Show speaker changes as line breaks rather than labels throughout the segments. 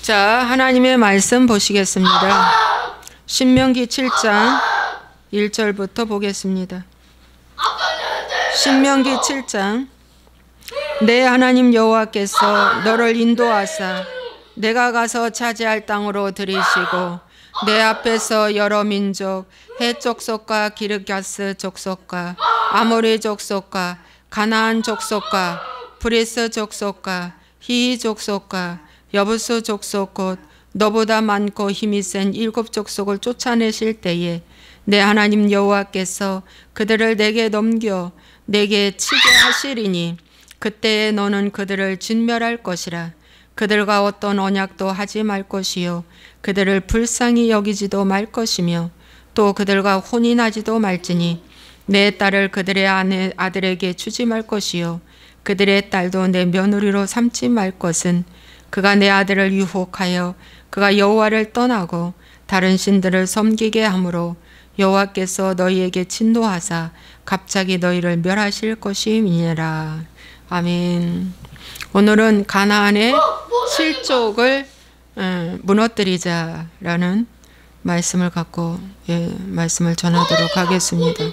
자, 하나님의 말씀 보시겠습니다. 신명기 7장 1절부터 보겠습니다. 신명기 7장. 내 하나님 여호와께서 너를 인도하사 내가 가서 차지할 땅으로 들이시고 내 앞에서 여러 민족 헷 족속과 기르가스 족속과 아모리 족속과 가나안 족속과 브리스 족속과 히위 족속과 여부스 족속 곧 너보다 많고 힘이 센 7 족속을 쫓아내실 때에 내 하나님 여호와께서 그들을 내게 넘겨 내게 치게 하시리니 그때에 너는 그들을 진멸할 것이라. 그들과 어떤 언약도 하지 말 것이요 그들을 불쌍히 여기지도 말 것이며 또 그들과 혼인하지도 말지니 내 딸을 그들의 아들에게 주지 말 것이요 그들의 딸도 내 며느리로 삼지 말 것은 그가 내 아들을 유혹하여 그가 여호와를 떠나고 다른 신들을 섬기게 하므로 여호와께서 너희에게 진노하사 갑자기 너희를 멸하실 것임이니라. 아멘. 오늘은 가나안의 실족을 무너뜨리자라는 말씀을 갖고 말씀을 전하도록 하겠습니다.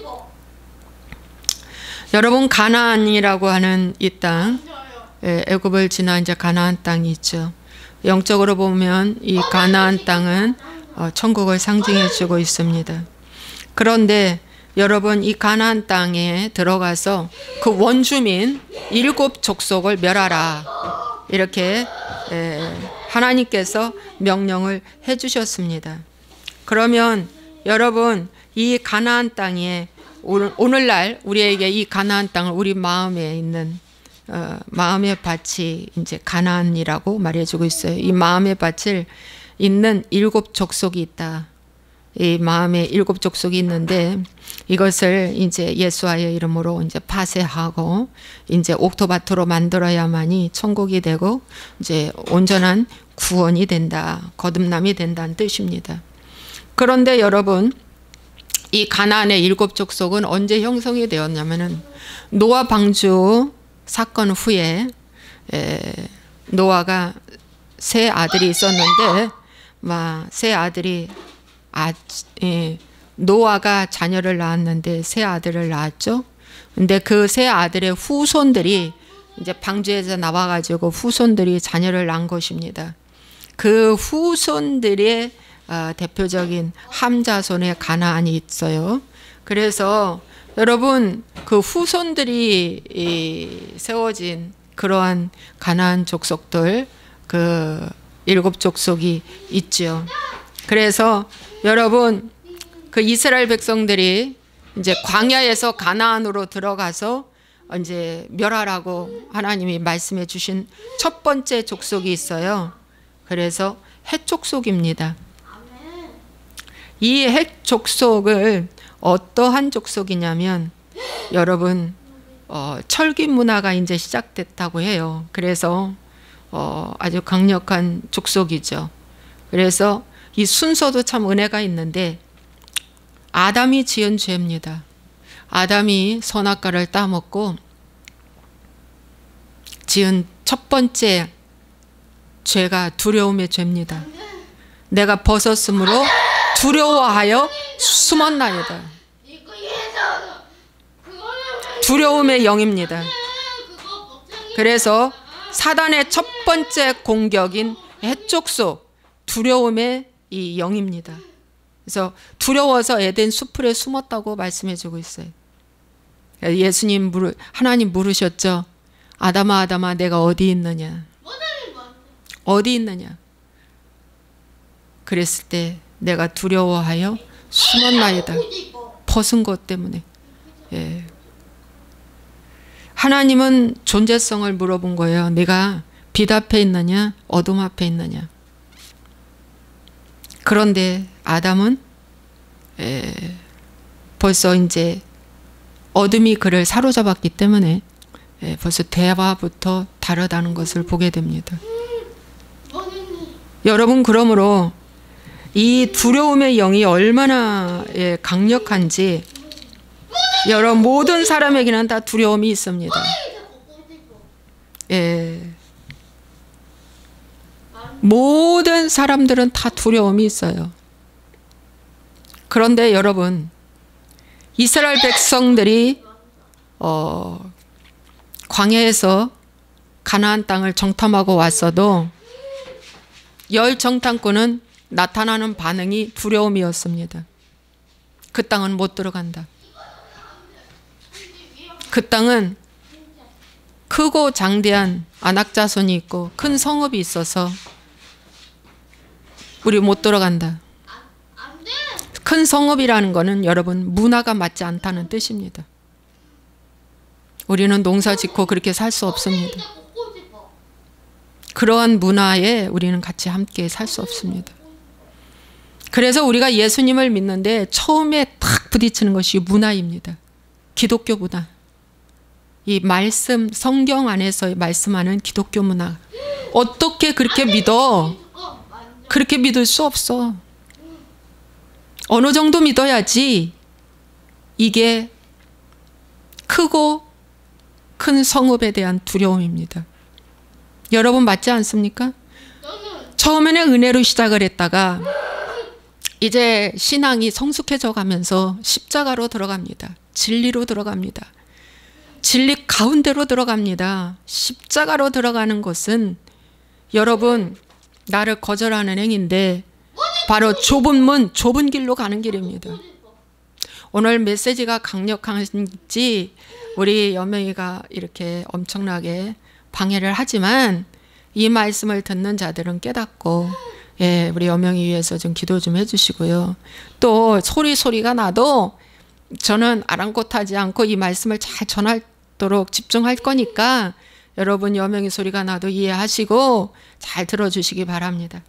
여러분, 가나안이라고 하는 이 땅, 애굽을 지나 이제 가나안 땅이 있죠. 영적으로 보면 이 가나안 땅은 천국을 상징해 주고 있습니다. 그런데 여러분, 이 가나안 땅에 들어가서 그 원주민 7 족속을 멸하라, 이렇게 하나님께서 명령을 해 주셨습니다. 그러면 여러분, 이 가나안 땅에 오늘날 우리에게 이 가나안 땅을 우리 마음에 있는 마음의 밭이 이제 가나안이라고 말해주고 있어요. 이 마음의 밭을 있는 7 족속이 있다. 이 마음에 7 족속이 있는데 이것을 이제 예수와의 이름으로 이제 파쇄하고 이제 옥토밭으로 만들어야만이 천국이 되고 이제 온전한 구원이 된다, 거듭남이 된다는 뜻입니다. 그런데 여러분, 이 가나안의 7 족속은 언제 형성이 되었냐면은 노아 방주 사건 후에 노아가 세 아들이 있었는데 세 아들이 노아가 자녀를 낳았는데 세 아들을 낳았죠. 근데 그 세 아들의 후손들이 이제 방주에서 나와가지고 후손들이 자녀를 낳은 것입니다. 그 후손들의 대표적인 함 자손의 가나안이 있어요. 그래서 여러분, 그 후손들이 세워진 그러한 가나안 족속들, 그 7 족속이 있죠. 그래서 여러분, 그 이스라엘 백성들이 이제 광야에서 가나안으로 들어가서 이제 멸하라고 하나님이 말씀해 주신 첫 번째 족속이 있어요. 그래서 헷 족속입니다. 이 헷 족속을 어떠한 족속이냐면 여러분, 철기 문화가 이제 시작됐다고 해요. 그래서 아주 강력한 족속이죠. 그래서 이 순서도 참 은혜가 있는데 아담이 지은 죄입니다. 아담이 선악과를 따먹고 지은 첫 번째 죄가 두려움의 죄입니다. 내가 벗었으므로 두려워하여 숨었나이다. 두려움의 영입니다. 그래서 사단의 첫 번째 공격인 헷 족속, 두려움의 이 영입니다. 그래서 두려워서 에덴 수풀에 숨었다고 말씀해주고 있어요. 예수님 하나님 물으셨죠. 아담아, 아담아, 내가 어디 있느냐? 어디 있느냐? 그랬을 때 내가 두려워하여 숨었나이다. 벗은 것 때문에. 하나님은 존재성을 물어본 거예요. 네가 빛 앞에 있느냐, 어둠 앞에 있느냐? 그런데 아담은 벌써 이제 어둠이 그를 사로잡았기 때문에 벌써 대화부터 다르다는 것을 보게 됩니다. 여러분, 그러므로 이 두려움의 영이 얼마나 강력한지 여러 모든 사람에게는 다 두려움이 있습니다. 모든 사람들은 다 두려움이 있어요. 그런데 여러분, 이스라엘 백성들이 광야에서 가나안 땅을 정탐하고 왔어도 열 정탐꾼은 나타나는 반응이 두려움이었습니다. 그 땅은 못 들어간다. 그 땅은 크고 장대한 안악자손이 있고 큰 성읍이 있어서 우리 못 들어간다. 큰 성읍이라는 거는 여러분 문화가 맞지 않다는 뜻입니다. 우리는 농사 짓고 그렇게 살 수 없습니다. 그러한 문화에 우리는 같이 함께 살 수 없습니다. 그래서 우리가 예수님을 믿는데 처음에 딱 부딪히는 것이 문화입니다. 기독교 문화. 이 말씀, 성경 안에서 말씀하는 기독교 문화. 어떻게 그렇게 믿어? 그렇게 믿을 수 없어. 어느 정도 믿어야지 이게 크고 큰 성읍에 대한 두려움입니다. 여러분 맞지 않습니까? 처음에는 은혜로 시작을 했다가 이제 신앙이 성숙해져 가면서 십자가로 들어갑니다. 진리로 들어갑니다. 진리 가운데로 들어갑니다. 십자가로 들어가는 것은 여러분 나를 거절하는 행위인데 바로 좁은 문, 좁은 길로 가는 길입니다. 오늘 메시지가 강력한지 우리 여명이가 이렇게 엄청나게 방해를 하지만 이 말씀을 듣는 자들은 깨닫고 예, 우리 여명이 위해서 좀 기도 좀 해주시고요. 또 소리가 나도 저는 아랑곳하지 않고 이 말씀을 잘 전하도록 집중할 거니까 여러분 여명이 소리가 나도 이해하시고 잘 들어주시기 바랍니다.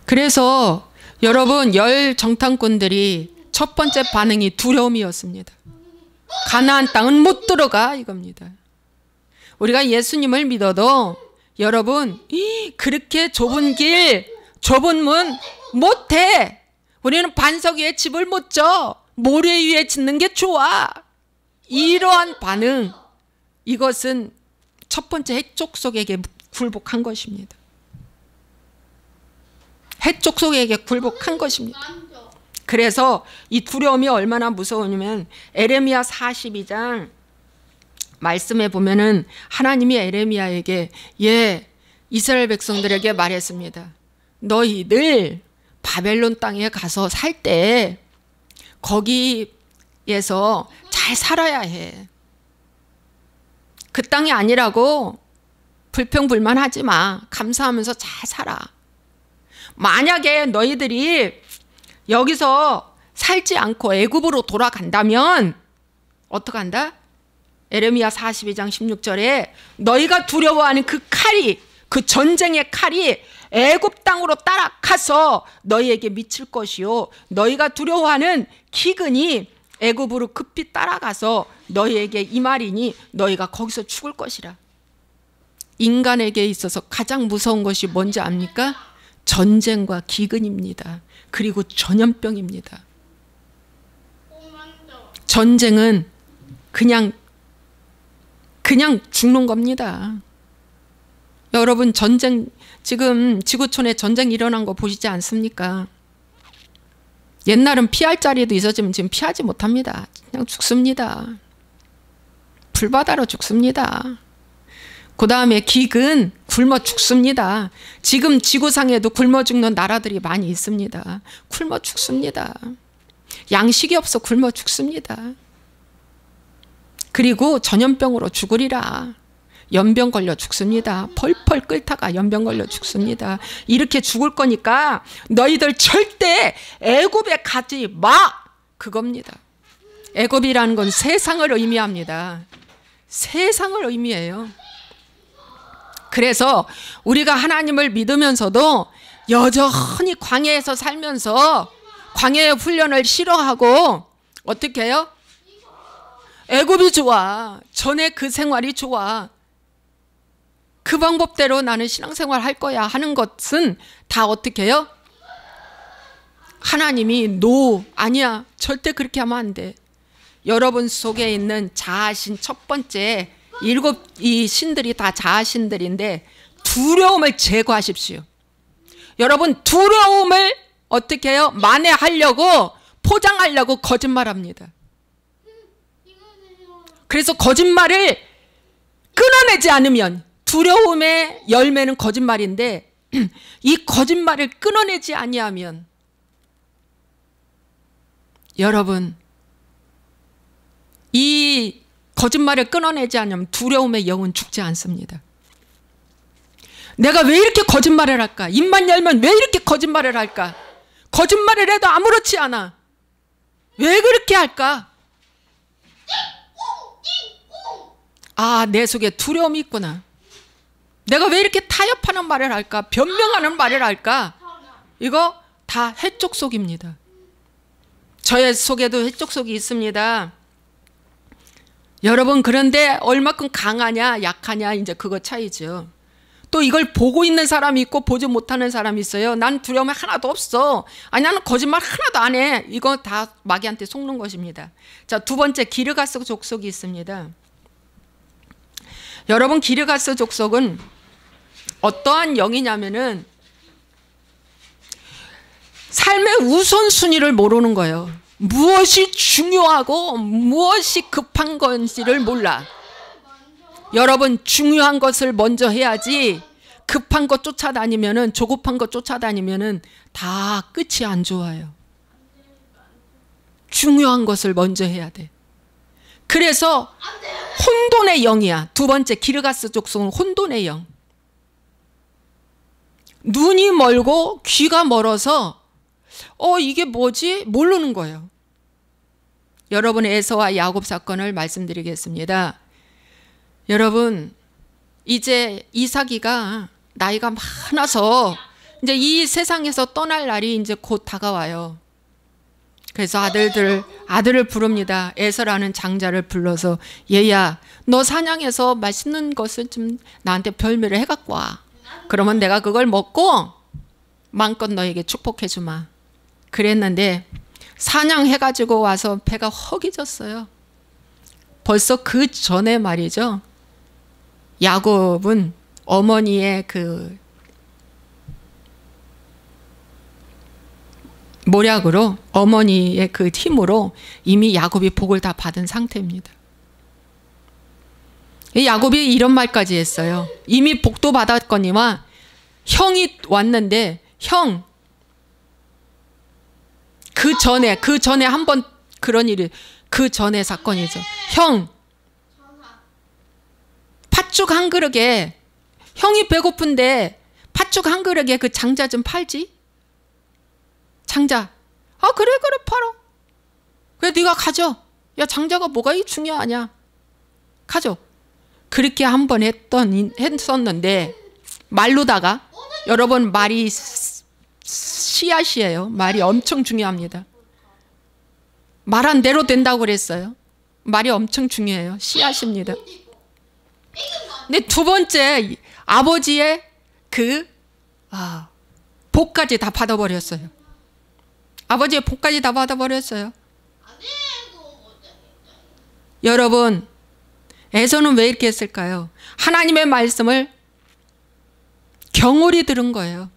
그래서 여러분 열 정탐꾼들이 첫 번째 반응이 두려움이었습니다. 가나안 땅은 못 들어가 이겁니다. 우리가 예수님을 믿어도 여러분 그렇게 좁은 길, 좁은 문 못해. 우리는 반석 위에 집을 못 져. 모래 위에 짓는 게 좋아. 이러한 반응, 이것은 첫 번째 해족속에게 굴복한 것입니다. 해족속에게 굴복한 것입니다. 그래서 이 두려움이 얼마나 무서우냐면 에레미야 42장 말씀에 보면은 하나님이 에레미야에게 이스라엘 백성들에게 말했습니다. 너희들 바벨론 땅에 가서 살 때 거기에서 잘 살아야 해. 그 땅이 아니라고 불평불만하지 마. 감사하면서 잘 살아. 만약에 너희들이 여기서 살지 않고 애굽으로 돌아간다면 어떡한다? 에레미야 42장 16절에 너희가 두려워하는 그 칼이, 그 전쟁의 칼이 애굽 땅으로 따라가서 너희에게 미칠 것이요 너희가 두려워하는 기근이 애굽으로 급히 따라가서 너희에게 임하리니 너희가 거기서 죽을 것이라. 인간에게 있어서 가장 무서운 것이 뭔지 압니까? 전쟁과 기근입니다. 그리고 전염병입니다. 전쟁은 그냥 죽는 겁니다. 여러분 전쟁, 지금 지구촌에 전쟁 일어난 거 보시지 않습니까? 옛날은 피할 자리도 있었지만 지금 피하지 못합니다. 그냥 죽습니다. 불바다로 죽습니다. 그 다음에 기근, 굶어 죽습니다. 지금 지구상에도 굶어 죽는 나라들이 많이 있습니다. 굶어 죽습니다. 양식이 없어 굶어 죽습니다. 그리고 전염병으로 죽으리라. 연병 걸려 죽습니다. 펄펄 끓다가 연병 걸려 죽습니다. 이렇게 죽을 거니까 너희들 절대 애굽에 가지 마. 그겁니다. 애굽이라는 건 세상을 의미합니다. 세상을 의미해요. 그래서 우리가 하나님을 믿으면서도 여전히 광야에서 살면서 광야의 훈련을 싫어하고 어떻게 해요? 애굽이 좋아. 전에 그 생활이 좋아. 그 방법대로 나는 신앙생활 할 거야 하는 것은 다 어떻게 해요? 하나님이 아니야. 절대 그렇게 하면 안 돼. 여러분 속에 있는 자아신 첫 번째 이 신들이 다 자아신들인데 두려움을 제거하십시오. 여러분, 두려움을 어떻게 해요? 만회하려고, 포장하려고 거짓말합니다. 그래서 거짓말을 끊어내지 않으면, 두려움의 열매는 거짓말인데 이 거짓말을 끊어내지 아니하면, 여러분, 이 거짓말을 끊어내지 않으면 두려움의 영은 죽지 않습니다. 내가 왜 이렇게 거짓말을 할까? 입만 열면 왜 이렇게 거짓말을 할까? 거짓말을 해도 아무렇지 않아. 왜 그렇게 할까? 아, 내 속에 두려움이 있구나. 내가 왜 이렇게 타협하는 말을 할까? 변명하는 말을 할까? 이거 다 해쪽 속입니다. 저의 속에도 해쪽 속이 있습니다. 여러분, 그런데 얼마큼 강하냐 약하냐 이제 그거 차이죠. 또 이걸 보고 있는 사람이 있고 보지 못하는 사람이 있어요. 난 두려움이 하나도 없어. 아니, 나는 거짓말 하나도 안 해. 이거 다 마귀한테 속는 것입니다. 자, 두 번째, 기르가스 족속이 있습니다. 여러분, 기르가스 족속은 어떠한 영이냐면은 삶의 우선순위를 모르는 거예요. 무엇이 중요하고 무엇이 급한 건지를 몰라. 여러분, 중요한 것을 먼저 해야지 급한 것 쫓아다니면은, 조급한 것 쫓아다니면은 다 끝이 안 좋아요. 중요한 것을 먼저 해야 돼. 그래서 혼돈의 영이야. 두 번째, 기르가스 족속은 혼돈의 영. 눈이 멀고 귀가 멀어서 이게 뭐지? 모르는 거예요. 여러분, 에서와 야곱 사건을 말씀드리겠습니다. 여러분, 이제 이삭이가 나이가 많아서 이제 이 세상에서 떠날 날이 이제 곧 다가와요. 그래서 아들을 부릅니다. 에서라는 장자를 불러서, 얘야, 너 사냥해서 맛있는 것을 좀 나한테 별미를 해갖고 와. 그러면 내가 그걸 먹고 마음껏 너에게 축복해 주마. 그랬는데 사냥해가지고 와서 배가 허기졌어요. 벌써 그 전에 말이죠, 야곱은 어머니의 그 모략으로, 어머니의 그 힘으로 이미 야곱이 복을 다 받은 상태입니다. 야곱이 이런 말까지 했어요. 이미 복도 받았거니와 형이 왔는데, 형, 그 전에 한번 그런 일이, 그 전에 사건이죠. 형, 팥죽 한 그릇에, 형이 배고픈데 팥죽 한 그릇에 그 장자 좀 팔지? 장자. 아, 그래 팔어. 그래, 네가 가져. 야, 장자가 뭐가 중요하냐? 가져. 그렇게 한번 했었는데, 말로다가, 여러분, 말이 씨앗이에요. 말이 엄청 중요합니다. 말한 대로 된다고 그랬어요. 말이 엄청 중요해요. 씨앗입니다. 근데 두 번째, 아버지의 복까지 다 받아버렸어요. 아버지의 복까지 다 받아버렸어요. 여러분, 에서는 왜 이렇게 했을까요? 하나님의 말씀을 경홀히 들은 거예요.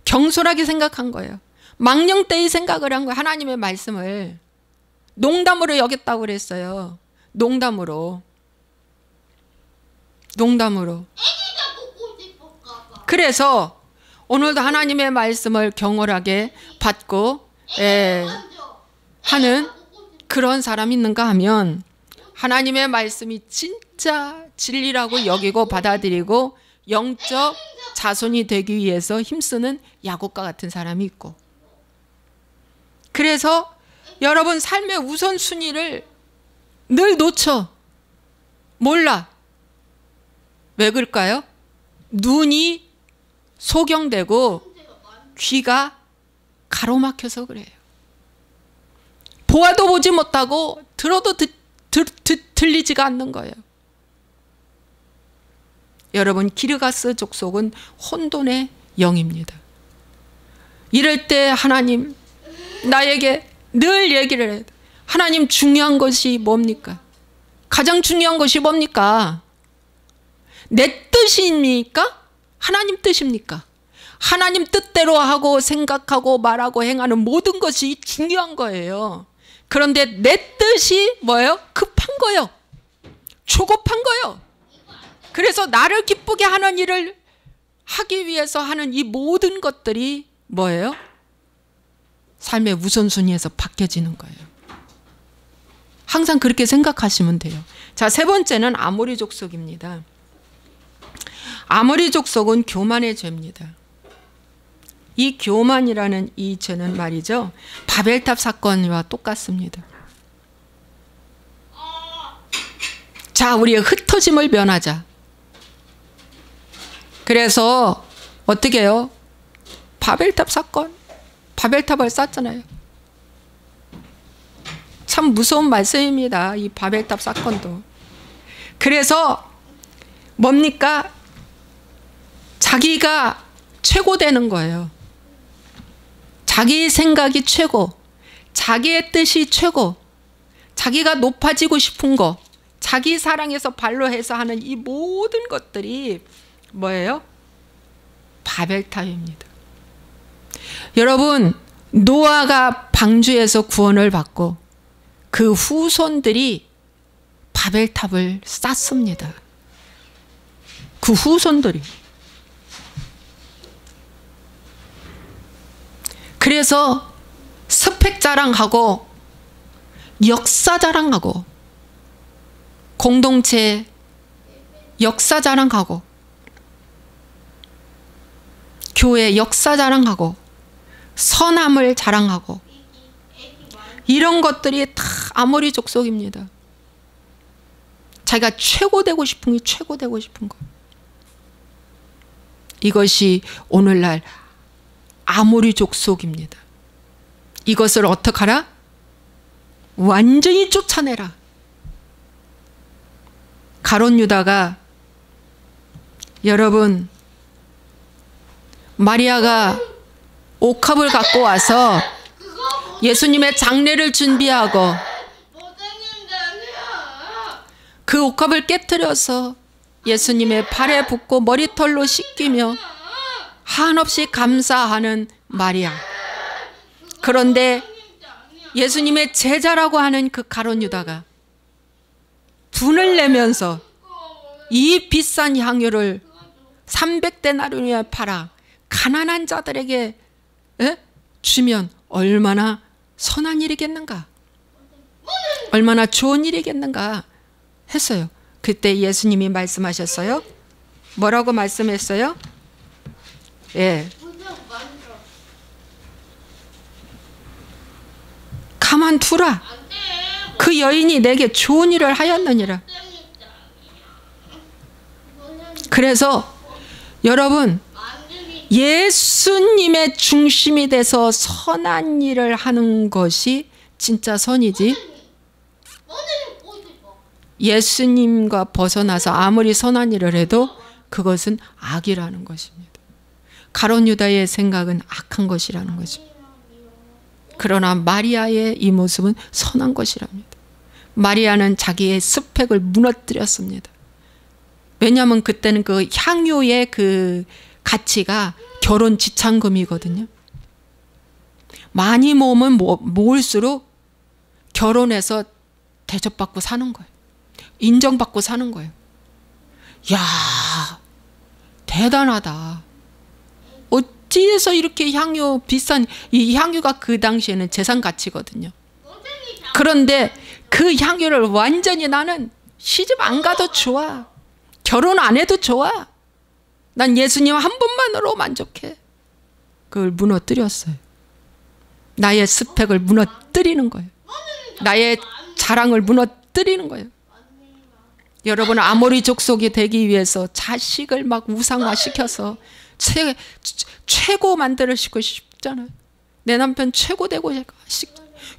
경솔하게 생각한 거예요. 망령되이 생각을 한 거예요. 하나님의 말씀을 농담으로 여겼다고 그랬어요. 농담으로. 그래서 오늘도 하나님의 말씀을 경홀하게 받고 하는 그런 사람이 있는가 하면, 하나님의 말씀이 진짜 진리라고 여기고 받아들이고 영적 자손이 되기 위해서 힘쓰는 야곱과 같은 사람이 있고, 그래서 여러분, 삶의 우선순위를 늘 놓쳐. 몰라. 왜 그럴까요? 눈이 소경되고 귀가 가로막혀서 그래요. 보아도 보지 못하고 들어도 들리지가 않는 거예요. 여러분, 기르가스 족속은 혼돈의 영입니다. 이럴 때 하나님, 나에게 늘 얘기를 해요. 하나님, 중요한 것이 뭡니까? 가장 중요한 것이 뭡니까? 내 뜻입니까? 하나님 뜻입니까? 하나님 뜻대로 하고 생각하고 말하고 행하는 모든 것이 중요한 거예요. 그런데 내 뜻이 뭐예요? 급한 거요. 조급한 거요. 그래서 나를 기쁘게 하는 일을 하기 위해서 하는 이 모든 것들이 뭐예요? 삶의 우선순위에서 바뀌어지는 거예요. 항상 그렇게 생각하시면 돼요. 자, 세 번째는 아모리 족속입니다. 아모리 족속은 교만의 죄입니다. 이 교만이라는 이 죄는 말이죠, 바벨탑 사건과 똑같습니다. 자, 우리의 흩어짐을 면하자. 그래서 어떻게 해요? 바벨탑 사건, 바벨탑을 쌓잖아요. 참 무서운 말씀입니다, 이 바벨탑 사건도. 그래서 뭡니까? 자기가 최고 되는 거예요. 자기 생각이 최고, 자기의 뜻이 최고, 자기가 높아지고 싶은 거, 자기 사랑에서 발로 해서 하는 이 모든 것들이 뭐예요? 바벨탑입니다. 여러분, 노아가 방주에서 구원을 받고 그 후손들이 바벨탑을 쌓습니다. 그 후손들이. 그래서 스펙 자랑하고 역사 자랑하고 공동체 역사 자랑하고 교회 역사 자랑하고 선함을 자랑하고 이런 것들이 다 아모리 족속입니다. 자기가 최고 되고 싶은 게 최고 되고 싶은 거. 이것이 오늘날 아모리 족속입니다. 이것을 어떻게 하라? 완전히 쫓아내라. 가룟 유다가, 여러분, 마리아가 옥합을 갖고 와서 예수님의 장례를 준비하고 그 옥합을 깨뜨려서 예수님의 발에 붓고 머리털로 씻기며 한없이 감사하는 마리아. 그런데 예수님의 제자라고 하는 그 가룟 유다가 분을 내면서 이 비싼 향유를 300데나리온에 팔아 가난한 자들에게 주면 얼마나 선한 일이겠는가, 얼마나 좋은 일이겠는가 했어요. 그때 예수님이 말씀하셨어요. 뭐라고 말씀했어요? 예. 가만두라. 그 여인이 내게 좋은 일을 하였느니라. 그래서 여러분, 예수님의 중심이 돼서 선한 일을 하는 것이 진짜 선이지, 예수님과 벗어나서 아무리 선한 일을 해도 그것은 악이라는 것입니다. 가룟 유다의 생각은 악한 것이라는 것입니다. 그러나 마리아의 이 모습은 선한 것이랍니다. 마리아는 자기의 스펙을 무너뜨렸습니다. 왜냐하면 그때는 그 향유의 그 가치가 결혼 지참금이거든요. 많이 모으면 모을수록 결혼해서 대접받고 사는 거예요. 인정받고 사는 거예요. 야, 대단하다. 어찌해서 이렇게 향유, 비싼 이 향유가 그 당시에는 재산 가치거든요. 그런데 그 향유를 완전히 나는 시집 안 가도 좋아, 결혼 안 해도 좋아, 난 예수님 한 분만으로 만족해. 그걸 무너뜨렸어요. 나의 스펙을 무너뜨리는 거예요. 나의 자랑을 무너뜨리는 거예요. 여러분, 아모리 족속이 되기 위해서 자식을 막 우상화시켜서 최고 만들고 싶잖아요. 내 남편 최고 되고 싶,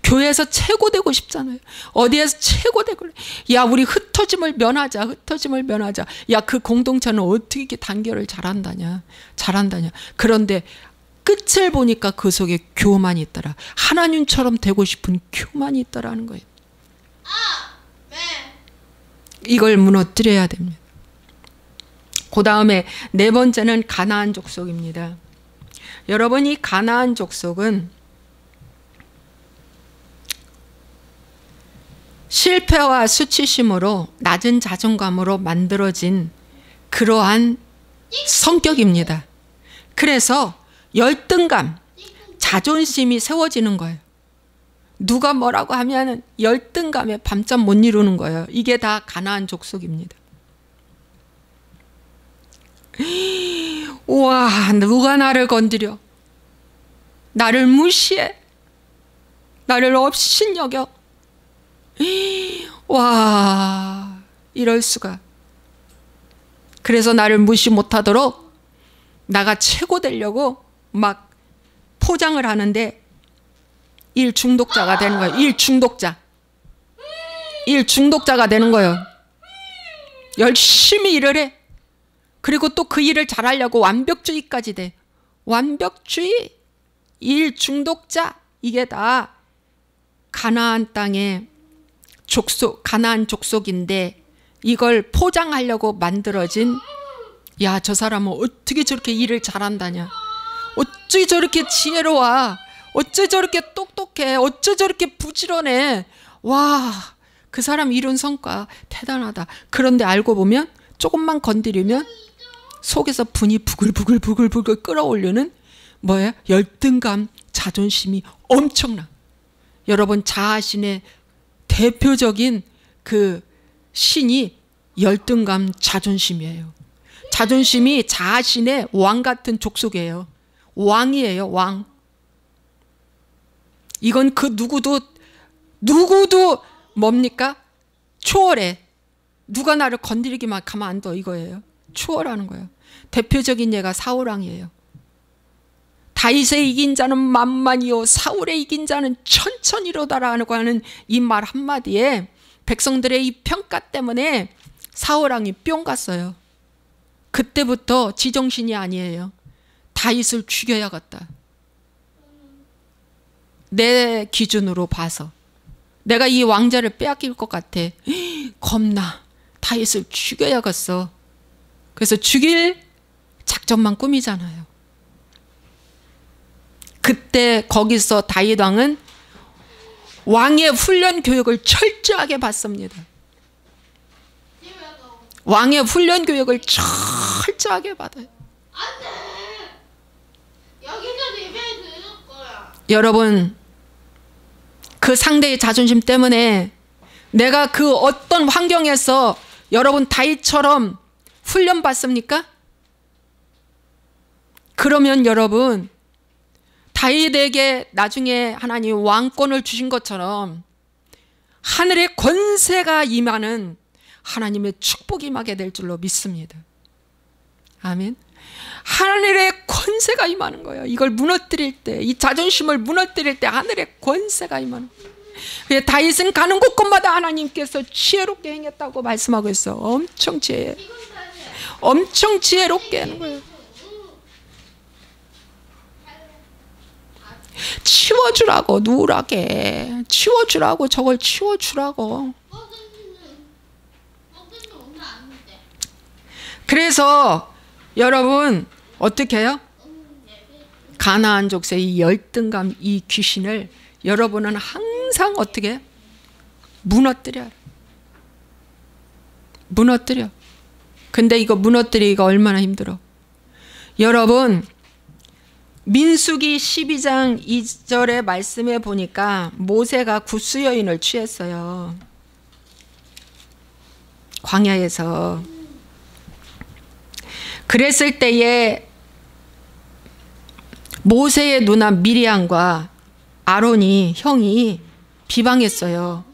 교회에서 최고 되고 싶잖아요. 어디에서 최고 되고, 야, 우리 흩어짐을 면하자, 흩어짐을 면하자. 야, 그 공동체는 어떻게 이렇게 단결을 잘한다냐. 그런데 끝을 보니까 그 속에 교만이 있더라. 하나님처럼 되고 싶은 교만이 있더라는 거예요. 이걸 무너뜨려야 됩니다. 그 다음에 네 번째는 가나안 족속입니다. 여러분, 이 가나안 족속은 실패와 수치심으로 낮은 자존감으로 만들어진 그러한 성격입니다. 그래서 열등감, 자존심이 세워지는 거예요. 누가 뭐라고 하면 열등감에 밤잠 못 이루는 거예요. 이게 다 가나안 족속입니다. 우와, 누가 나를 건드려? 나를 무시해? 나를 업신여겨? 와, 이럴 수가. 그래서 나를 무시 못하도록 나가 최고 되려고 막 포장을 하는데 일 중독자가 되는 거예요. 일 중독자가 되는 거예요. 열심히 일을 해. 그리고 또 그 일을 잘하려고 완벽주의까지 돼. 완벽주의, 일 중독자, 이게 다 가나안 땅의 가나안 족속인데 이걸 포장하려고 만들어진, 야, 저 사람은 어떻게 저렇게 일을 잘한다냐, 어찌 저렇게 지혜로워, 어찌 저렇게 똑똑해, 어찌 저렇게 부지런해, 와, 그 사람 이룬 성과 대단하다. 그런데 알고 보면 조금만 건드리면 속에서 분이 부글부글 끓어오르는 뭐예요? 열등감, 자존심이 엄청나. 여러분, 자아신의 대표적인 그 신이 열등감, 자존심이에요. 자존심이 자아신의 왕 같은 족속이에요. 왕이에요, 왕. 이건 그 누구도 뭡니까? 초월해. 누가 나를 건드리기만 가만 안 둬, 이거예요. 초월하는 거예요. 대표적인 예가 사울왕이에요. 다윗의 이긴 자는 만만이요 사울의 이긴 자는 천천히로다라고 하는 이 말 한마디에 백성들의 이 평가 때문에 사울왕이 뿅 갔어요. 그때부터 지정신이 아니에요. 다윗을 죽여야겠다. 내 기준으로 봐서 내가 이 왕자를 빼앗길 것 같아. 겁나. 다윗을 죽여야겠어. 그래서 죽일 작전만 꾸미잖아요. 그때 거기서 다윗 왕은 왕의 훈련 교육을 철저하게 받습니다. 왕의 훈련 교육을 철저하게 받아요. 여러분, 그 상대의 자존심 때문에 내가 그 어떤 환경에서 여러분 다윗처럼 훈련 받습니까? 그러면 여러분, 다윗에게 나중에 하나님 왕권을 주신 것처럼 하늘의 권세가 임하는 하나님의 축복이 임하게 될 줄로 믿습니다. 아멘. 하늘의 권세가 임하는 거예요. 이걸 무너뜨릴 때, 이 자존심을 무너뜨릴 때 하늘의 권세가 임하는 거예요. 다윗은 가는 곳곳마다 하나님께서 지혜롭게 행했다고 말씀하고 있어. 엄청 지혜롭게 하는 거예요. 치워주라고, 누락에 치워주라고, 저걸 치워주라고. 그래서 여러분 어떻게 해요? 가나안 족속의 이 열등감, 이 귀신을 여러분은 항상 어떻게 해요? 무너뜨려. 근데 이거 무너뜨리기가 얼마나 힘들어. 여러분, 민수기 12장 2절의 말씀에 보니까 모세가 굿수 여인을 취했어요. 광야에서. 그랬을 때에 모세의 누나 미리암과 아론이, 형이 비방했어요.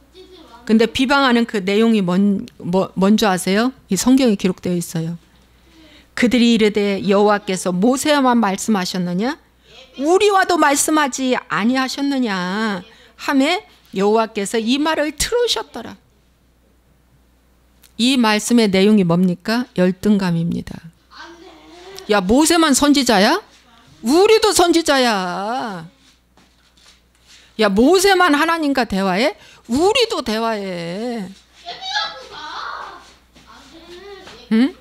근데 비방하는 그 내용이 뭔지 아세요? 이 성경에 기록되어 있어요. 그들이 이르되 여호와께서 모세와만 말씀하셨느냐? 우리와도 말씀하지 아니하셨느냐? 하매 여호와께서 이 말을 들으셨더라. 이 말씀의 내용이 뭡니까? 열등감입니다. 야, 모세만 선지자야? 우리도 선지자야. 야, 모세만 하나님과 대화해? 우리도 대화해. 응?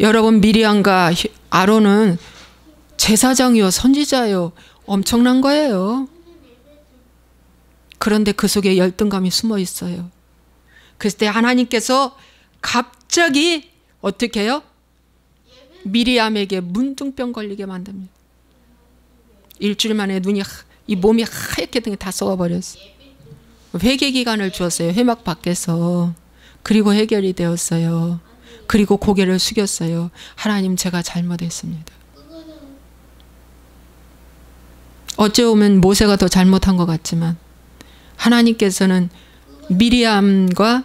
여러분, 미리암과 아론은 제사장이요 선지자요 엄청난 거예요. 그런데 그 속에 열등감이 숨어 있어요. 그때 하나님께서 갑자기 어떻게 해요? 미리암에게 문둥병 걸리게 만듭니다. 일주일 만에 이 몸이 하얗게 된 게 다 썩어버렸어요. 회개 기간을 주었어요. 회막 밖에서. 그리고 해결이 되었어요. 그리고 고개를 숙였어요. 하나님, 제가 잘못했습니다. 어찌 보면 모세가 더 잘못한 것 같지만 하나님께서는 미리암과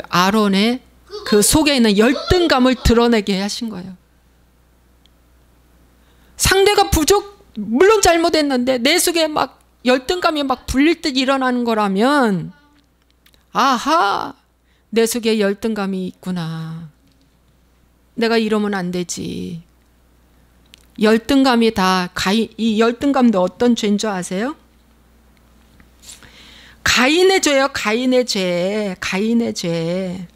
아론의 그 속에 있는 열등감을 드러내게 하신 거예요. 상대가 물론 잘못했는데 내 속에 막 열등감이 막 불릴 듯 일어나는 거라면, 아하, 내 속에 열등감이 있구나. 내가 이러면 안 되지. 열등감이 이 열등감도 어떤 죄인 줄 아세요? 가인의 죄예요. 가인의 죄. 가인의 죄.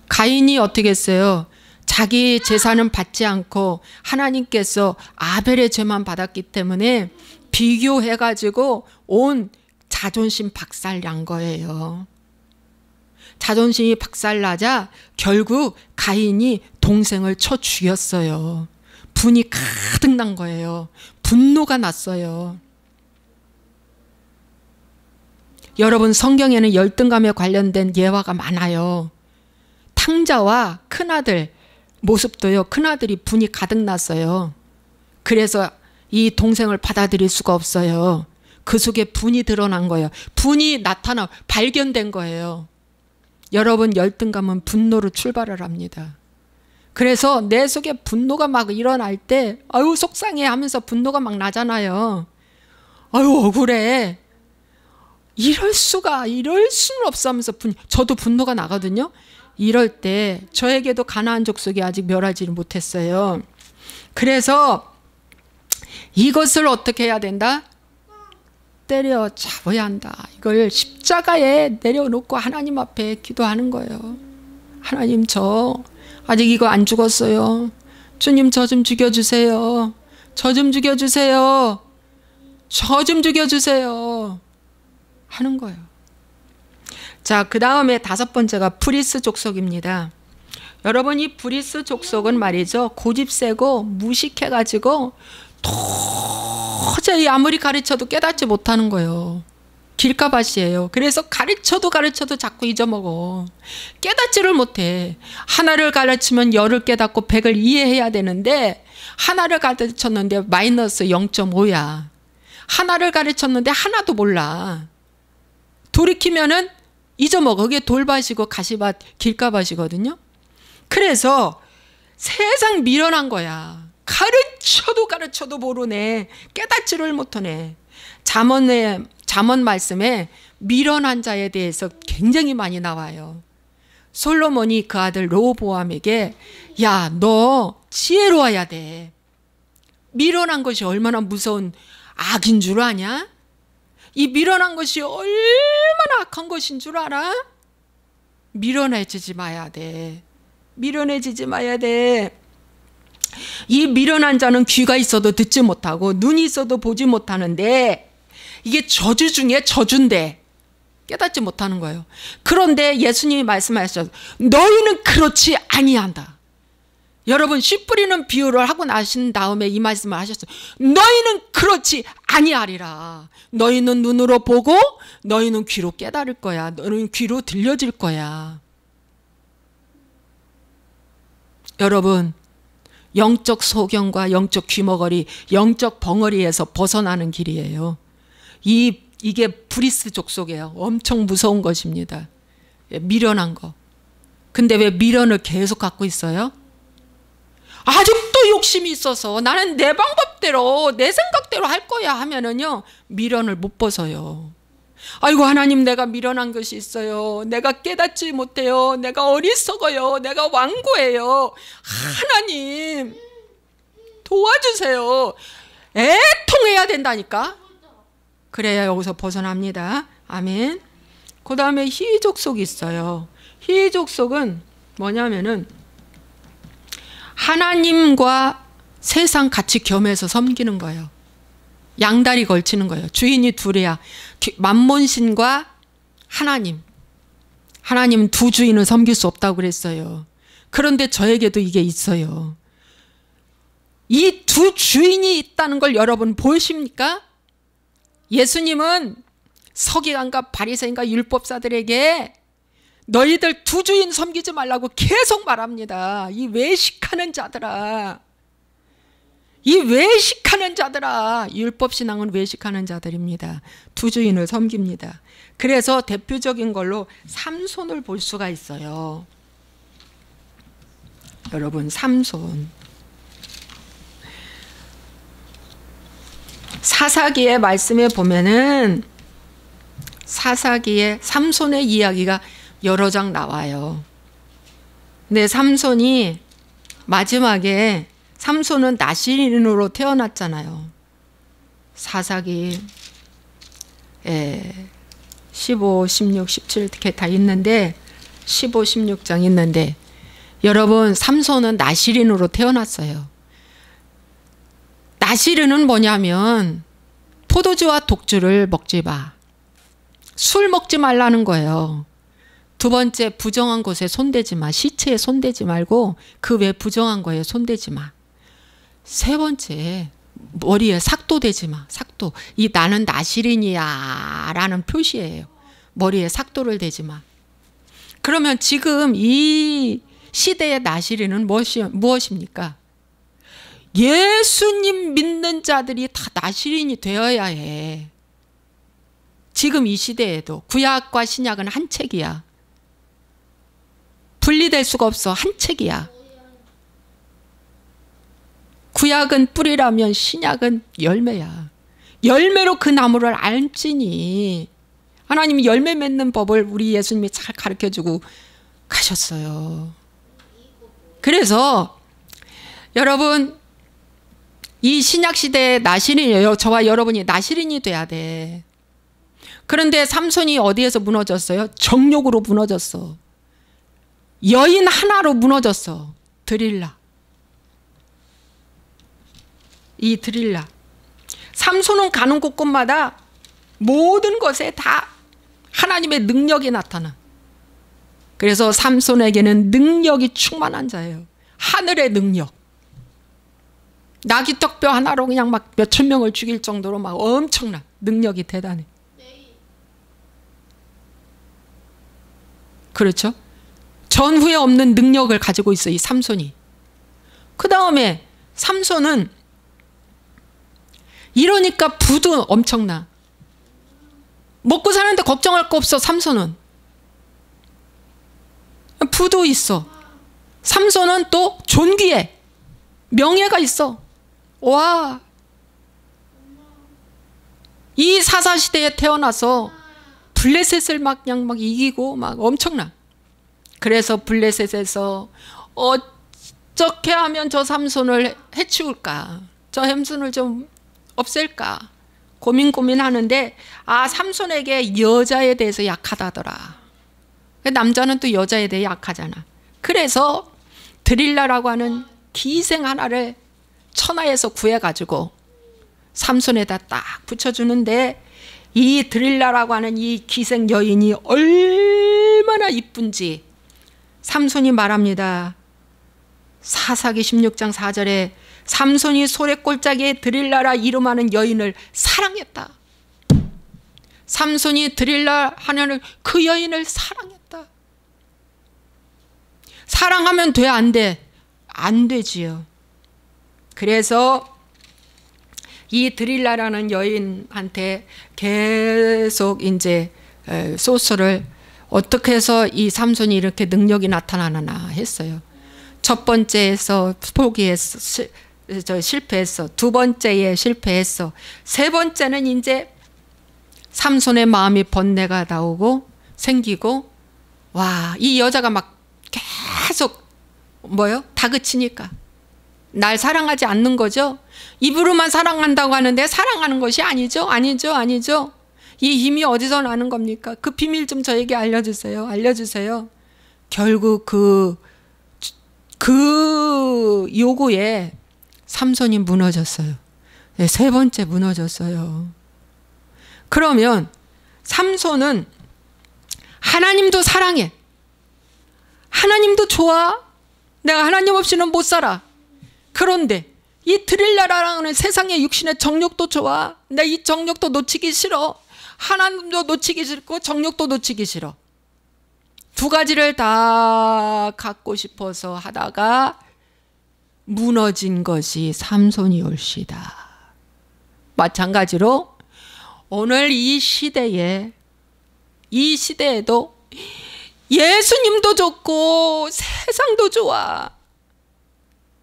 가인이 어떻게 했어요? 자기 재산은 받지 않고 하나님께서 아벨의 죄만 받았기 때문에 비교해가지고 온 자존심 박살난 거예요. 자존심이 박살나자 결국 가인이 동생을 쳐 죽였어요. 분이 가득 난 거예요. 분노가 났어요. 여러분, 성경에는 열등감에 관련된 예화가 많아요. 탕자와 큰아들 모습도요. 큰아들이 분이 가득 났어요. 그래서 이 동생을 받아들일 수가 없어요. 그 속에 분이 드러난 거예요. 분이 발견된 거예요. 여러분, 열등감은 분노로 출발을 합니다. 그래서 내 속에 분노가 막 일어날 때 아유 속상해 하면서 분노가 막 나잖아요. 아유 억울해. 이럴 수는 없어 하면서 저도 분노가 나거든요. 이럴 때 저에게도 가나안 족속이 아직 멸하지를 못했어요. 그래서 이것을 어떻게 해야 된다? 때려잡아야 한다. 이걸 십자가에 내려놓고 하나님 앞에 기도하는 거예요. 하나님, 저 아직 이거 안 죽었어요. 주님, 저 좀 죽여주세요. 저 좀 죽여주세요. 저 좀 죽여주세요. 하는 거예요. 자, 그 다음에 5번째가 브리스 족속입니다. 여러분, 이 브리스 족속은 말이죠, 고집 세고 무식해가지고 도저히 아무리 가르쳐도 깨닫지 못하는 거예요. 길가밭이에요. 그래서 가르쳐도 자꾸 잊어먹어. 깨닫지를 못해. 하나를 가르치면 10을 깨닫고 100을 이해해야 되는데 하나를 가르쳤는데 마이너스 0.5야. 하나를 가르쳤는데 하나도 몰라. 돌이키면은 잊어먹어. 그게 돌밭이고 가시밭, 길가밭이거든요. 그래서 세상 미련한 거야. 가르쳐도 모르네. 깨닫지를 못하네. 잠언 말씀에 미련한 자에 대해서 굉장히 많이 나와요. 솔로몬이 그 아들 르호보암에게, 야, 너 지혜로워야 돼. 미련한 것이 얼마나 무서운 악인 줄 아냐? 이 미련한 것이 얼마나 악한 것인 줄 알아? 미련해지지 마야 돼. 미련해지지 마야 돼. 이 미련한 자는 귀가 있어도 듣지 못하고 눈이 있어도 보지 못하는데, 이게 저주 중에 저주인데 깨닫지 못하는 거예요. 그런데 예수님이 말씀하셨죠. 너희는 그렇지 아니한다. 여러분, 씨 뿌리는 비유를 하고 나신 다음에 이 말씀을 하셨어요. 너희는 그렇지 아니하리라. 너희는 눈으로 보고 너희는 귀로 깨달을 거야. 너희는 귀로 들려질 거야. 여러분, 영적 소경과 영적 귀머거리, 영적 벙어리에서 벗어나는 길이에요. 이게 브리스 족속이에요. 엄청 무서운 것입니다. 미련한 거. 근데 왜 미련을 계속 갖고 있어요? 아직도 욕심이 있어서 나는 내 방법대로 내 생각대로 할 거야 하면은요, 미련을 못 벗어요. 아이고 하나님, 내가 미련한 것이 있어요. 내가 깨닫지 못해요. 내가 어리석어요. 내가 완고해요. 하나님 도와주세요. 애통해야 된다니까. 그래야 여기서 벗어납니다. 아멘. 그 다음에 희족속이 있어요. 희족속은 뭐냐면은 하나님과 세상 같이 겸해서 섬기는 거예요. 양다리 걸치는 거예요. 주인이 둘이야. 만몬신과 하나님. 하나님은 두 주인을 섬길 수 없다고 그랬어요. 그런데 저에게도 이게 있어요. 이 두 주인이 있다는 걸 여러분 보십니까? 예수님은 서기관과 바리새인과 율법사들에게 너희들 두 주인 섬기지 말라고 계속 말합니다. 이 외식하는 자들아. 이 외식하는 자들아. 율법신앙은 외식하는 자들입니다. 두 주인을 섬깁니다. 그래서 대표적인 걸로 삼손을 볼 수가 있어요. 여러분, 삼손. 사사기의 말씀에 보면은 사사기에 삼손의 이야기가 여러 장 나와요. 근데 삼손이 마지막에 삼손은 나실인으로 태어났잖아요. 사사기 15, 16, 17 이렇게 다 있는데 15, 16장 있는데 여러분 삼손은 나실인으로 태어났어요. 나실인은 뭐냐면 포도주와 독주를 먹지 마. 술 먹지 말라는 거예요. 두 번째, 부정한 곳에 손대지 마. 시체에 손대지 말고 그 외 부정한 거에 손대지 마. 세 번째, 머리에 삭도 대지 마. 삭도. 이 나는 나실인이야 라는 표시예요. 머리에 삭도를 대지 마. 그러면 지금 이 시대의 나실인은 무엇입니까? 예수님 믿는 자들이 다 나실인이 되어야 해. 지금 이 시대에도 구약과 신약은 한 책이야. 분리될 수가 없어. 한 책이야. 구약은 뿌리라면 신약은 열매야. 열매로 그 나무를 알지니. 하나님이 열매 맺는 법을 우리 예수님이 잘 가르쳐주고 가셨어요. 그래서 여러분 이 신약시대의 나실인이에요. 저와 여러분이 나실인이 돼야 돼. 그런데 삼손이 어디에서 무너졌어요? 정욕으로 무너졌어. 여인 하나로 무너졌어. 드릴라. 이 드릴라. 삼손은 가는 곳곳마다 모든 것에 다 하나님의 능력이 나타나. 그래서 삼손에게는 능력이 충만한 자예요. 하늘의 능력. 나귀떡뼈 하나로 그냥 막 몇천 명을 죽일 정도로 막 엄청난 능력이 대단해. 그렇죠? 전후에 없는 능력을 가지고 있어 이 삼손이. 그 다음에 삼손은 이러니까 부도 엄청나. 먹고 사는데 걱정할 거 없어. 삼손은 부도 있어. 삼손은 또 존귀해. 명예가 있어. 와, 이 사사시대에 태어나서 블레셋을 막 그냥 막 이기고 막 엄청나. 그래서 블레셋에서 어떻게 하면 저 삼손을 해치울까, 저 삼손을 좀 없앨까 고민하는데, 아, 삼손에게 여자에 대해서 약하다더라. 남자는 또 여자에 대해 약하잖아. 그래서 드릴라라고 하는 기생 하나를 천하에서 구해가지고 삼손에다 딱 붙여주는데, 이 드릴라라고 하는 이 기생 여인이 얼마나 이쁜지 삼손이 말합니다. 사사기 16장 4절에 삼손이 소래골짜기에 드릴라라 이름하는 여인을 사랑했다. 삼손이 드릴라 하는 그 여인을 사랑했다. 사랑하면 돼, 안 돼? 안 되지요. 그래서 이 드릴라라는 여인한테 계속 이제 소설을 어떻게 해서 이 삼손이 이렇게 능력이 나타나나 했어요. 첫 번째에서 포기했어. 실패했어. 두 번째에 실패했어. 세 번째는 이제 삼손의 마음이 번뇌가 나오고 생기고, 와, 이 여자가 막 계속 다그치니까 날 사랑하지 않는 거죠. 입으로만 사랑한다고 하는데 사랑하는 것이 아니죠. 이 힘이 어디서 나는 겁니까? 그 비밀 좀 저에게 알려주세요. 결국 그 그 요구에 삼손이 무너졌어요. 네, 세 번째 무너졌어요. 그러면 삼손은 하나님도 사랑해. 하나님도 좋아. 내가 하나님 없이는 못 살아. 그런데 이 드릴라라는 세상의 육신의 정욕도 좋아. 내 이 정욕도 놓치기 싫어. 하나님도 놓치기 싫고 정욕도 놓치기 싫어. 두 가지를 다 갖고 싶어서 하다가 무너진 것이 삼손이올시다. 마찬가지로 오늘 이 시대에도 예수님도 좋고 세상도 좋아.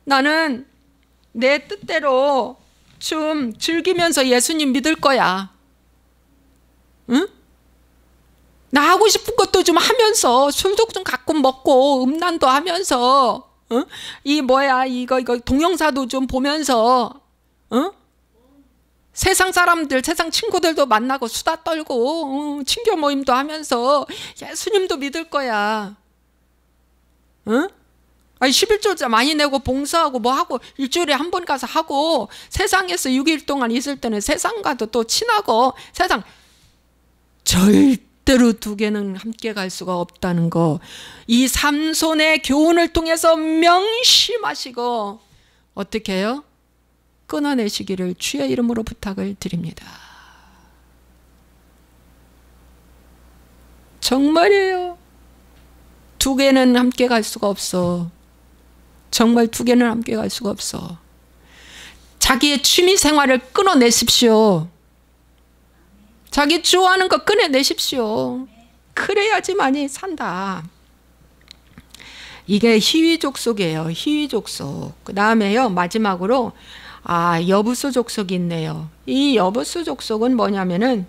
나는 내 뜻대로 좀 즐기면서 예수님 믿을 거야. 응? 나 하고 싶은 것도 좀 하면서 술도 좀 가끔 먹고 음란도 하면서 이거 동영사도 좀 보면서 세상 사람들, 세상 친구들도 만나고 수다 떨고 친교 모임도 하면서 예수님도 믿을 거야. 아니 11조자 많이 내고 봉사하고 뭐 하고 일주일에 한 번 가서 하고 세상에서 6일 동안 있을 때는 세상과도 또 친하고 세상 절대로 두 개는 함께 갈 수가 없다는 거 이 삼손의 교훈을 통해서 명심하시고 어떻게 해요? 끊어내시기를 주의 이름으로 부탁을 드립니다. 정말이에요. 두 개는 함께 갈 수가 없어. 정말 두 개는 함께 갈 수가 없어. 자기의 취미 생활을 끊어내십시오. 자기 좋아하는 거 끊어내십시오. 그래야지만이 산다. 이게 희위족속이에요. 희위족속. 그 다음에요. 마지막으로 여부수 족속이 있네요. 이 여부수 족속은 뭐냐면은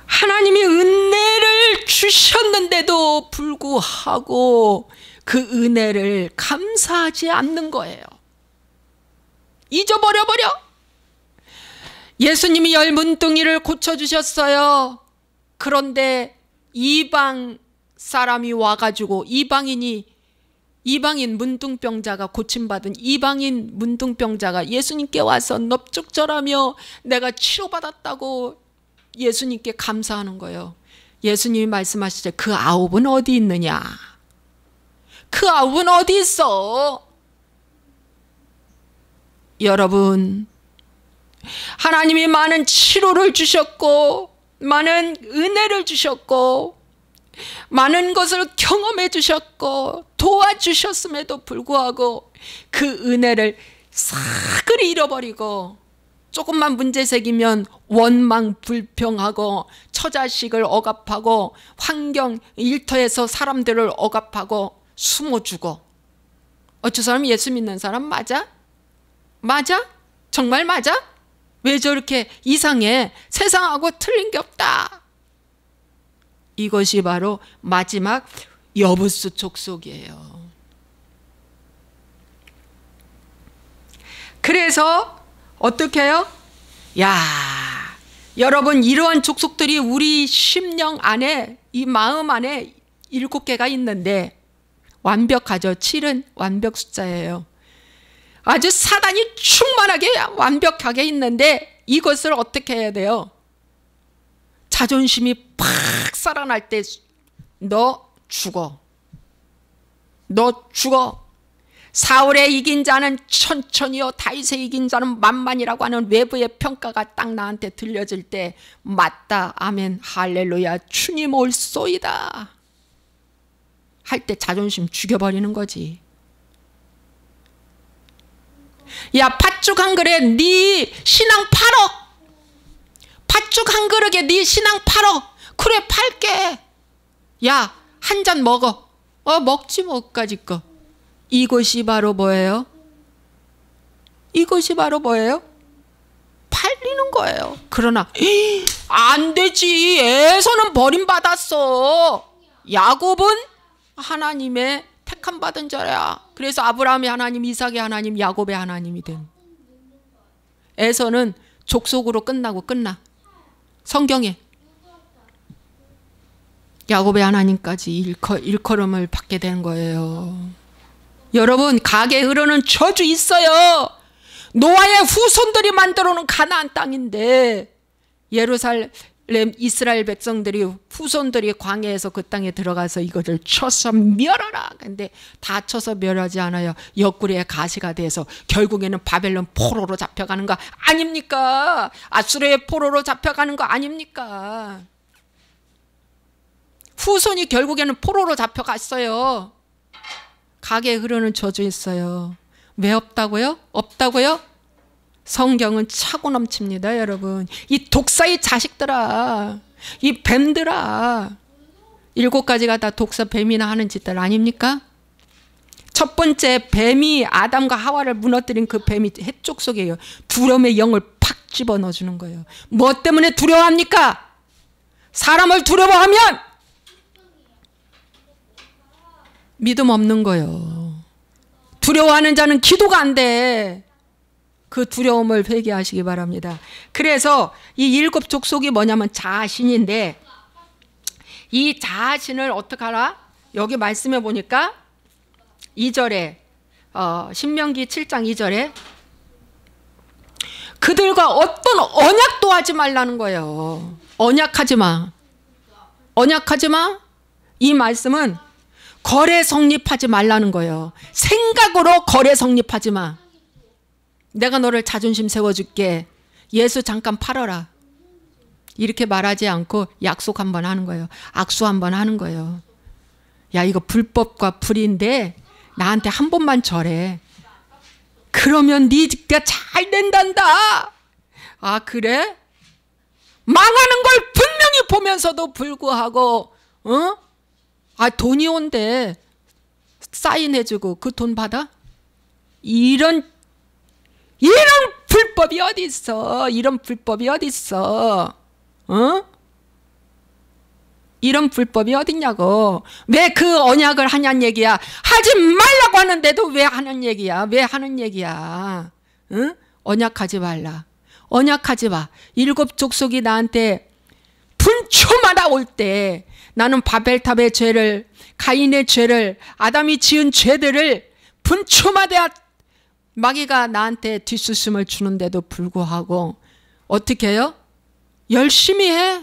하나님이 은혜를 주셨는데도 불구하고 그 은혜를 감사하지 않는 거예요. 잊어버려버려. 예수님이 열문둥이를 고쳐주셨어요. 그런데 이방 사람이 와가지고 이방인 문둥병자가 고침받은 이방인 문둥병자가 예수님께 와서 넙죽절하며 내가 치료받았다고 예수님께 감사하는 거예요. 예수님이 말씀하시죠. 그 9은 어디 있느냐? 그 9은 어디 있어? 여러분, 하나님이 많은 치료를 주셨고 많은 은혜를 주셨고 많은 것을 경험해 주셨고 도와주셨음에도 불구하고 그 은혜를 사그리 잃어버리고 조금만 문제 생기면 원망 불평하고 처자식을 억압하고 환경 일터에서 사람들을 억압하고 숨어주고 저 사람 예수 믿는 사람 맞아? 맞아? 정말 맞아? 왜 저렇게 이상해? 세상하고 틀린 게 없다. 이것이 바로 마지막 여부수 족속이에요. 그래서 어떻게 해요? 여러분 이러한 족속들이 우리 심령 안에 이 마음 안에 7개가 있는데 완벽하죠. 7은 완벽 숫자예요. 아주 사단이 충만하게 완벽하게 있는데 이것을 어떻게 해야 돼요? 자존심이 팍 살아날 때 너 죽어. 너 죽어. 사울에 이긴 자는 천천히요 다윗에 이긴 자는 만만이라고 하는 외부의 평가가 딱 나한테 들려질 때 맞다 아멘 할렐루야 주님 올소이다 할 때 자존심 죽여버리는 거지. 야 팥죽 한 그릇에 네 신앙 팔어. 팥죽 한 그릇에 네 신앙 팔어. 그래 팔게. 야 한 잔 먹어. 먹지 뭐까짓 거. 이것이 바로 뭐예요? 이것이 바로 뭐예요? 팔리는 거예요. 그러나 안 되지. 에서는 버림받았어. 야곱은 하나님의 택함 받은 자야. 그래서 아브라함의 하나님, 이삭의 하나님, 야곱의 하나님이 된. 에서는 족속으로 끝나고 끝나. 성경에. 야곱의 하나님까지 일컬음을 받게 된 거예요. 여러분, 가게에 흐르는 저주 있어요. 노아의 후손들이 만들어 놓은 가나안 땅인데 예루살렘 이스라엘 백성들이 후손들이 광야에서 그 땅에 들어가서 이것을 쳐서 멸하라. 근데 다 쳐서 멸하지 않아요. 옆구리에 가시가 돼서 결국에는 바벨론 포로로 잡혀가는 거 아닙니까? 아수르의 포로로 잡혀가는 거 아닙니까? 후손이 결국에는 포로로 잡혀갔어요. 가게에 흐르는 저주 있어요. 왜 없다고요? 없다고요? 성경은 차고 넘칩니다, 여러분. 이 독사의 자식들아, 이 뱀들아, 7가지가 다 독사 뱀이나 하는 짓들 아닙니까? 첫 번째, 뱀이 아담과 하와를 무너뜨린 그 뱀이 해쪽 속에요. 두려움의 영을 팍 집어넣어주는 거예요. 뭐 때문에 두려워합니까? 사람을 두려워하면 믿음 없는 거예요. 두려워하는 자는 기도가 안 돼. 그 두려움을 회개하시기 바랍니다. 그래서 이 7 족속이 뭐냐면 자신인데, 이 자신을 어떻게 하라? 여기 말씀해 보니까 2절에 신명기 7장 2절에 그들과 어떤 언약도 하지 말라는 거예요. 언약하지 마. 언약하지 마. 이 말씀은 거래 성립하지 말라는 거예요. 생각으로 거래 성립하지 마. 내가 너를 자존심 세워줄게. 예수 잠깐 팔아라. 이렇게 말하지 않고 약속 한번 하는 거예요. 악수 한번 하는 거예요. 야, 이거 불법과 불인데 나한테 한 번만 절해. 그러면 네가 잘 된단다. 아, 그래? 망하는 걸 분명히 보면서도 불구하고 아, 돈이 온대. 사인해주고 그 돈 받아? 이런 불법이 어디 있어? 이런 불법이 어디 있어? 이런 불법이 어딨냐고. 왜 그 언약을 하냐는 얘기야. 하지 말라고 하는데도 왜 하는 얘기야? 왜 하는 얘기야? 응? 언약하지 말라. 언약하지 마. 7 족속이 나한테 분초마다 올 때 나는 바벨탑의 죄를, 가인의 죄를, 아담이 지은 죄들을 분초마다 마귀가 나한테 뒷수심을 주는데도 불구하고 어떻게 해요? 열심히 해.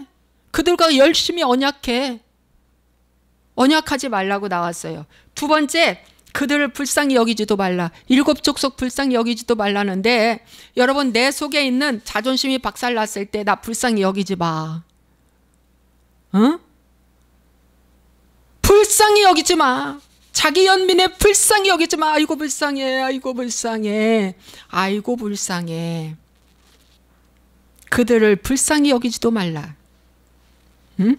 그들과 열심히 언약해. 언약하지 말라고 나왔어요. 2 번째, 그들을 불쌍히 여기지도 말라. 7 족속 불쌍히 여기지도 말라는데, 여러분, 내 속에 있는 자존심이 박살났을 때 나 불쌍히 여기지 마. 응? 불쌍히 여기지 마. 자기 연민에 불쌍히 여기지 마. 아이고 불쌍해. 아이고 불쌍해. 아이고 불쌍해. 그들을 불쌍히 여기지도 말라. 응?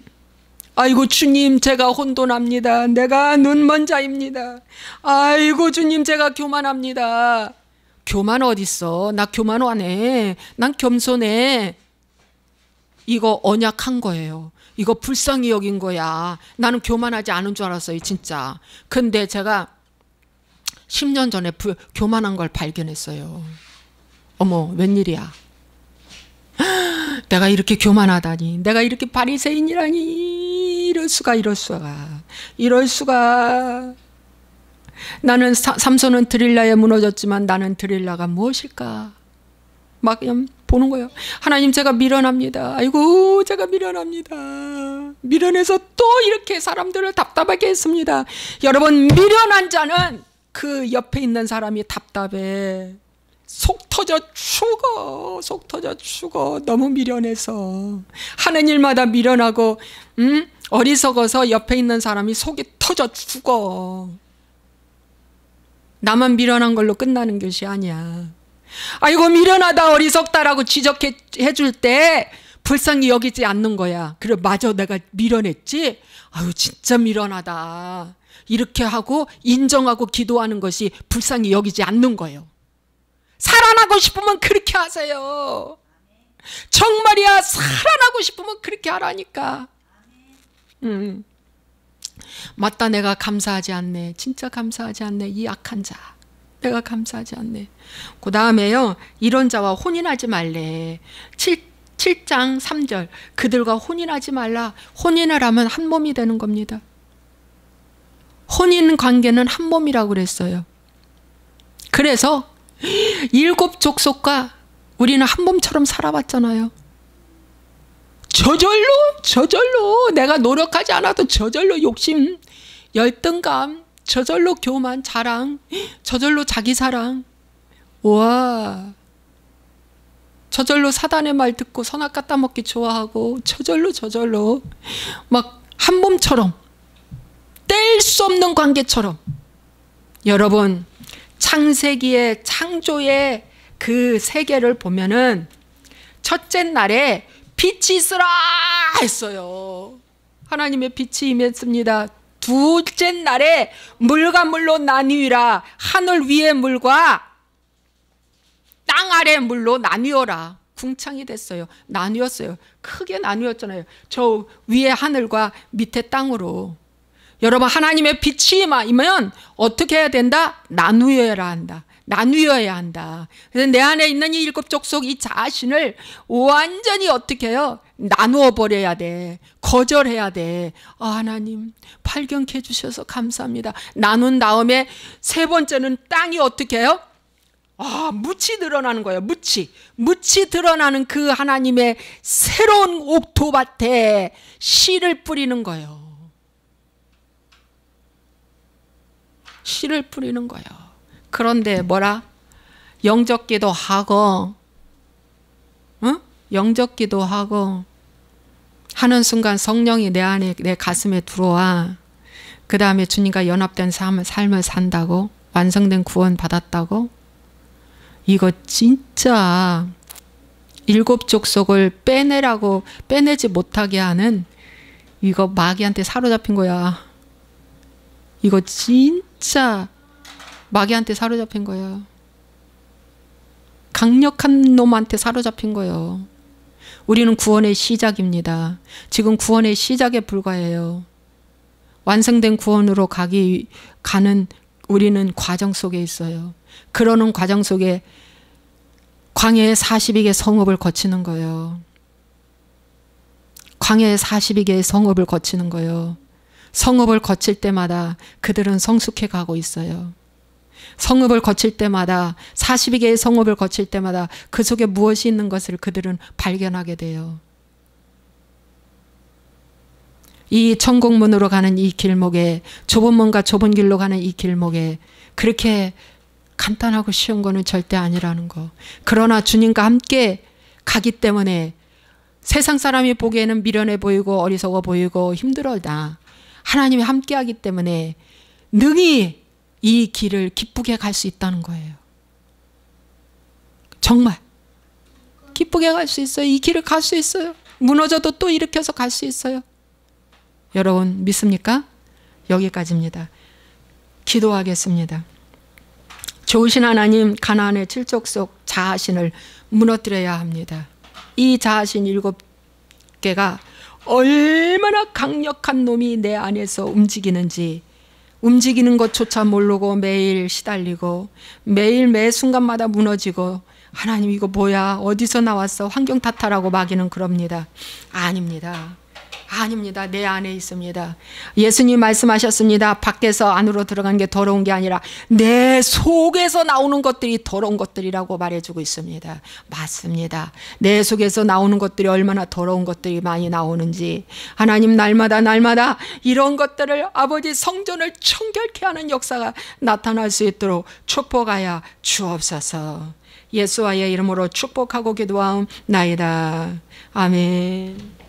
아이고 주님, 제가 혼돈합니다. 내가 눈먼 자입니다. 아이고 주님, 제가 교만합니다. 교만 어딨어? 나 교만 안 해. 난 겸손해. 이거 언약한 거예요. 이거 불쌍히 여긴 거야. 나는 교만하지 않은 줄 알았어요, 진짜. 근데 제가 10년 전에 교만한 걸 발견했어요. 어머, 웬일이야. 내가 이렇게 교만하다니. 내가 이렇게 바리새인이라니. 이럴 수가, 이럴 수가. 이럴 수가. 나는 삼손은 드릴라에 무너졌지만 나는 드릴라가 무엇일까? 막 그냥 보는 거예요. 하나님, 제가 미련합니다. 아이고, 제가 미련합니다. 미련해서 또 이렇게 사람들을 답답하게 했습니다. 여러분, 미련한 자는 그 옆에 있는 사람이 답답해. 속 터져 죽어. 속 터져 죽어. 너무 미련해서. 하는 일마다 미련하고 어리석어서 옆에 있는 사람이 속이 터져 죽어. 나만 미련한 걸로 끝나는 것이 아니야. 아이고 미련하다, 어리석다라고 지적해 줄 때 불쌍히 여기지 않는 거야. 그래, 맞아, 내가 미련했지? 아유 진짜 미련하다. 이렇게 하고 인정하고 기도하는 것이 불쌍히 여기지 않는 거예요. 살아나고 싶으면 그렇게 하세요. 정말이야, 살아나고 싶으면 그렇게 하라니까. 맞다, 내가 감사하지 않네. 진짜 감사하지 않네. 이 악한 자, 내가 감사하지 않네. 그 다음에요, 이런 자와 혼인하지 말래. 7장 3절 그들과 혼인하지 말라. 혼인을 하면 한 몸이 되는 겁니다. 혼인 관계는 한 몸이라고 그랬어요. 그래서 7 족속과 우리는 한 몸처럼 살아왔잖아요. 저절로 내가 노력하지 않아도 저절로 욕심, 열등감, 저절로 교만, 자랑, 저절로 자기 사랑. 와, 저절로 사단의 말 듣고 선악 갖다 먹기 좋아하고 저절로 막 한 몸처럼 뗄 수 없는 관계처럼. 여러분, 창세기의 창조의 그 세계를 보면은 첫째 날에 빛이 있으라 했어요. 하나님의 빛이 임했습니다. 둘째 날에 물과 물로 나뉘라. 하늘 위의 물과 땅 아래 물로 나뉘어라. 궁창이 됐어요. 나뉘었어요. 크게 나뉘었잖아요. 저 위에 하늘과 밑에 땅으로. 여러분, 하나님의 빛이 임하면 어떻게 해야 된다? 나누어야 한다. 나누어야 한다. 그래서 내 안에 있는 이 7 족속 이 자신을 완전히 어떻게 해요? 나누어 버려야 돼. 거절해야 돼. 하나님 발견케 해주셔서 감사합니다. 나눈 다음에 세 번째는 땅이 어떻게 해요? 묻이 드러나는 거예요. 묻이 드러나는 그 하나님의 새로운 옥토밭에 씨를 뿌리는 거예요. 씨를 뿌리는 거예요. 그런데 뭐라? 영접기도 하고, 영접기도 하고 하는 순간 성령이 내 안에, 내 가슴에 들어와. 그 다음에 주님과 연합된 삶을 산다고, 완성된 구원 받았다고. 이거 진짜 7 족속을 빼내지 못하게 하는, 이거 마귀한테 사로잡힌 거야. 이거 진짜 마귀한테 사로잡힌 거야. 강력한 놈한테 사로잡힌 거예요. 우리는 구원의 시작입니다. 지금 구원의 시작에 불과해요. 완성된 구원으로 가는 우리는 과정 속에 있어요. 그러는 과정 속에 광야의 42개 성읍을 거치는 거예요. 광야의 42개의 성읍을 거치는 거예요. 성읍을 거칠 때마다 그들은 성숙해 가고 있어요. 성읍을 거칠 때마다, 42개의 성읍을 거칠 때마다 그 속에 무엇이 있는 것을 그들은 발견하게 돼요. 이 천국문으로 가는 이 길목에, 좁은 문과 좁은 길로 가는 이 길목에 그렇게 간단하고 쉬운 거는 절대 아니라는 거. 그러나 주님과 함께 가기 때문에 세상 사람이 보기에는 미련해 보이고 어리석어 보이고 힘들어다. 하나님이 함께 하기 때문에 능히 이 길을 기쁘게 갈 수 있다는 거예요. 정말 기쁘게 갈 수 있어요. 이 길을 갈 수 있어요. 무너져도 또 일으켜서 갈 수 있어요. 여러분 믿습니까? 여기까지입니다. 기도하겠습니다. 좋으신 하나님, 가나안의 7 족속 자아신을 무너뜨려야 합니다. 이 자아신 7개가 얼마나 강력한 놈이 내 안에서 움직이는지, 움직이는 것조차 모르고 매일 시달리고 매일 매 순간마다 무너지고, 하나님 이거 뭐야, 어디서 나왔어, 환경 탓하라고 마귀는 그럽니다. 아닙니다. 아닙니다. 내 안에 있습니다. 예수님 말씀하셨습니다. 밖에서 안으로 들어간 게 더러운 게 아니라 내 속에서 나오는 것들이 더러운 것들이라고 말해주고 있습니다. 맞습니다. 내 속에서 나오는 것들이 얼마나 더러운 것들이 많이 나오는지, 하나님 날마다 이런 것들을 아버지 성전을 청결케 하는 역사가 나타날 수 있도록 축복하여 주옵소서. 예수와의 이름으로 축복하고 기도하옵나이다. 아멘.